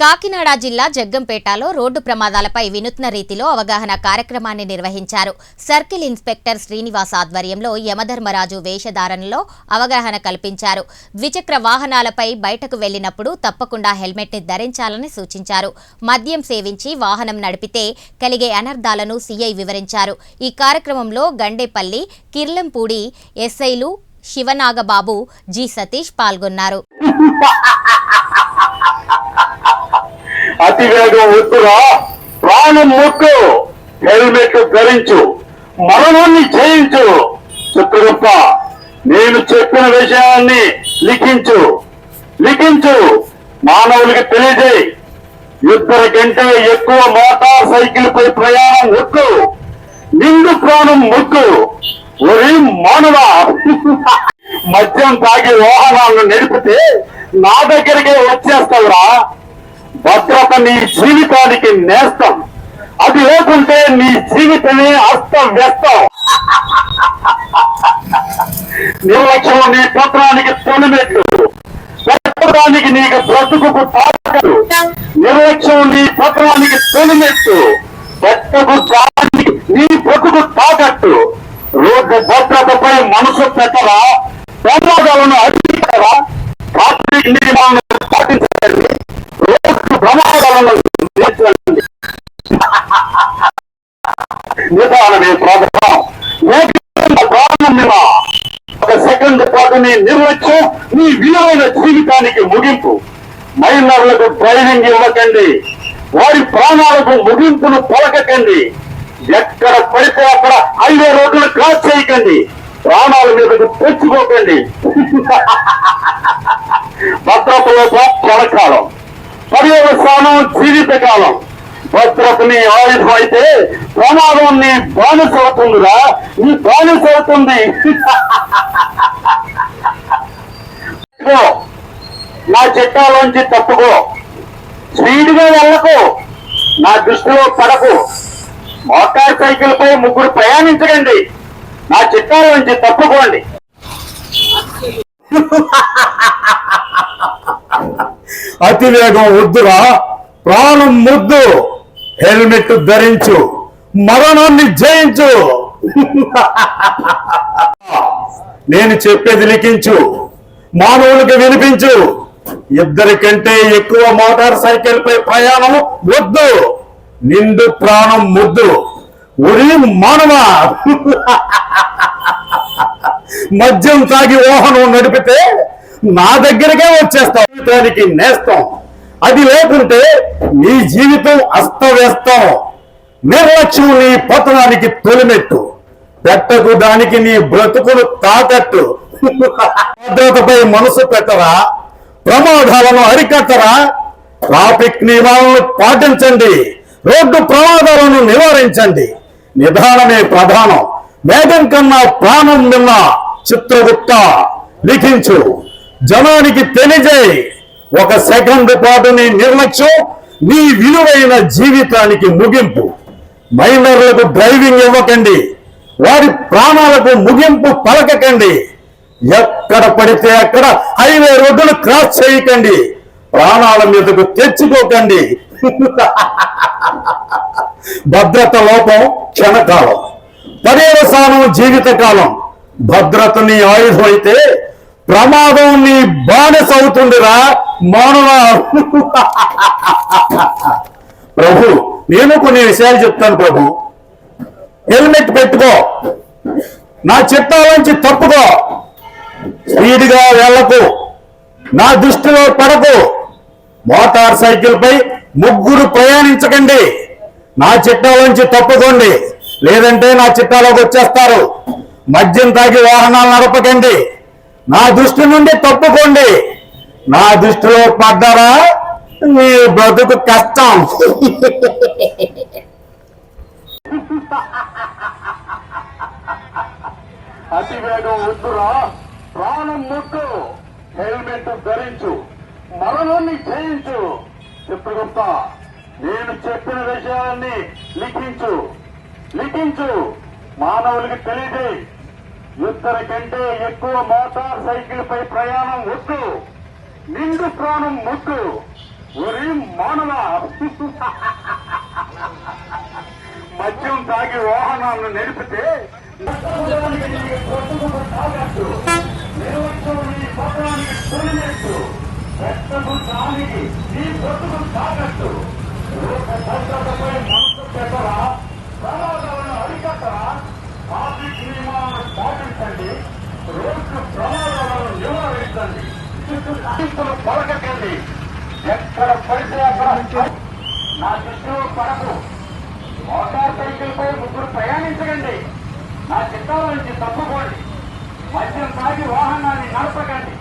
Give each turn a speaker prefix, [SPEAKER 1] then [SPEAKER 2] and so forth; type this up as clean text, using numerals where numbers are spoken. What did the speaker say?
[SPEAKER 1] కాకినాడ జిల్లా జగ్గంపేటలో రోడ్డు ప్రమాదాలపై వినూత్న రీతిలో అవగాహన కార్యక్రమాన్ని నిర్వహించారు. సర్కిల్ ఇన్స్పెక్టర్ శ్రీనివాస్ ఆధ్వర్యంలో యమధర్మరాజు వేషధారణలో అవగాహన కల్పించారు. ద్విచక్ర వాహనాలపై బయటకు వెళ్లినప్పుడు తప్పకుండా హెల్మెట్ ని ధరించాలని సూచించారు. మద్యం సేవించి వాహనం నడిపితే కలిగే అనర్థాలను సీఐ వివరించారు. ఈ కార్యక్రమంలో గండేపల్లి, కిర్లంపూడి ఎస్ఐలు శివనాగబాబు, జి సతీష్ పాల్గొన్నారు.
[SPEAKER 2] అతివేగం వద్దురా, ప్రాణం ముక్కు, హెల్మెట్ ధరించు, మరణాన్ని జయించు. చిత్రగుప్త, నేను చెప్పిన విషయాన్ని లిఖించు, మానవులకి తెలియజేయి. ఇద్దరి కంటే ఎక్కువ మోటార్ సైకిల్ పై ప్రయాణం వద్దు, నిండు ప్రాణం ముక్కు. ఒరే మానవ, మద్యం తాగి వాహనాలను నడిపితే నా దగ్గరికే వచ్చేస్తావురా. భద్రత నీ జీవితానికి నేస్తం, అది లేకుంటే నీ జీవితమే అస్తవ్యస్తం. నిర్లక్ష్యం నీ పత్రానికి తొలిమెట్లు, పెట్టడానికి నీకు బ్రతుకు తాకట్టు. నిర్లక్ష్యం నీ పత్రానికి తొలిమెట్లు, పెట్టడానికి నీ బ్రతుకు తాకట్టు. రోడ్డు భద్రతపై మనసు పెట్టరా, ప్రమాదాలను అధికారా, ట్రాఫిక్ నియమాలను పాటించండి, రోడ్డు ప్రమాదాలను నిదానమే ప్రారంభం. ఒక సెకండ్ పాటు నీ నిర్లక్ష్యం నీ విలువైన జీవితానికి ముగింపు. మైనర్లకు డ్రైవింగ్ ఇవ్వకండి, వారి ప్రాణాలకు ముగింపును పలకకండి. ఎక్కడ పడితే అక్కడ 5 రోజులు క్రాస్ చేయకండి, ప్రాణాల మీదకు తెచ్చుకోకండి. భద్రతలో క్షణకాలం, పర్యవసానం జీవితకాలం. భద్రతని ఆయుధం అయితే ప్రమాదం నీ బానిస అవుతుందిరా, నీ బానిస అవుతుంది. నా చట్టాలోంచి తప్పుకో, స్పీడ్గా వెళ్ళకు, నా దృష్టిలో పడకు. మోటార్ సైకిల్ పై 3 ప్రయాణించకండి, నా చట్టాలోంచి తప్పుకోండి.
[SPEAKER 3] అతివేగం వద్దురా, ప్రాణం ముద్దు, హెల్మెట్ ధరించు, మరణాన్ని జయించు. నేను చెప్పేది లిఖించు, మానవులకు వినిపించు. ఇద్దరికంటే ఎక్కువ మోటార్ సైకిల్ పై ప్రయాణం వద్దు, నిండు ప్రాణం ముద్దు. ఒరి మానవ, మద్యం తాగి వాహనం నడిపితే నా దగ్గరకే వచ్చేస్తాం, జీవితానికి నేస్తాం. అది లేకుంటే నీ జీవితం అస్తవ్యస్తం. నిర్లక్ష్యం నీ పతనానికి తొలిమెట్టు, పెట్టకు దానికి నీ బ్రతుకును తాకట్టు. భద్రతపై మనసు పెట్టరా, ప్రమాదాలను అరికట్టరా, ట్రాఫిక్ నియమాలను పాటించండి, రోడ్డు ప్రమాదాలను నివారించండి. నిదానమే ప్రధానం, వేగం కన్నా ప్రాణం నిన్న. చిత్రగుప్త, లిఖించు, జనానికి తెలియజేయి. ఒక సెకండ్ పాటు నీ నిర్లక్ష్యం నీ విలువైన జీవితానికి ముగింపు. మైనర్లకు డ్రైవింగ్ ఇవ్వకండి, వారి ప్రాణాలకు ముగింపు పలకకండి. ఎక్కడ పడితే అక్కడ 5 రోడ్డులు క్రాస్ చేయకండి, ప్రాణాల మీదకు తెచ్చుకోకండి. భద్రత లోపం క్షణకాలం, పర్యవసానం జీవితకాలం. భద్రత నీ ఆయుధం అయితే ప్రమాదం నీ బానిస అవుతుందిరా మానవ. ప్రభు, నేను కొన్ని విషయాలు చెప్తాను ప్రభు. హెల్మెట్ పెట్టుకో, నా చట్టాలోంచి తప్పుకో, స్పీడ్గా వెళ్ళకు, నా దృష్టిలో పడకు. మోటార్ సైకిల్ పై 3 ప్రయాణించకండి, నా చట్టాలోంచి తప్పుకోండి, లేదంటే నా చట్టాలోకి వచ్చేస్తారు. మద్యం తాగి వాహనాలు నడపకండి, నా దృష్టి నుండి తప్పుకోండి. నా దృష్టిలో పడ్డారా నీ బ్రతుకు కష్టం.
[SPEAKER 2] అతివేగం వద్దురా, ప్రాణం ముక్కు, హెల్మెట్ ధరించు, మరణాన్ని జయించు. చిత్రగుప్త, నేను చెప్పిన విషయాన్ని లిఖించు, మానవులకి తెలియజేయి. ఇద్దరి కంటే ఎక్కువ మోటార్ సైకిల్ పై ప్రయాణం వద్దు, నిండు ప్రాణం ముద్దు. ఒరి మానవ మద్యం తాగి వాహనాలను నడిపితే నీ బతుకు తాగట్టు భద్రతపై మనసు పెట్టరా, ప్రమాదాలను అరికట్టరా, ట్రాఫిక్ నియమాలను పాటించండి, రోడ్డు ప్రమాదాలను నివారించండి, చుట్టూ పలకకండి, ఎక్కడ పడితే అక్కడ నా చుట్టూ పడకు, మోటార్ సైకిల్ పై ముగ్గురు ప్రయాణించకండి, నా చిత్తాల నుంచి తప్పుకోండి, మద్యం తాగి వాహనాన్ని నడపకండి,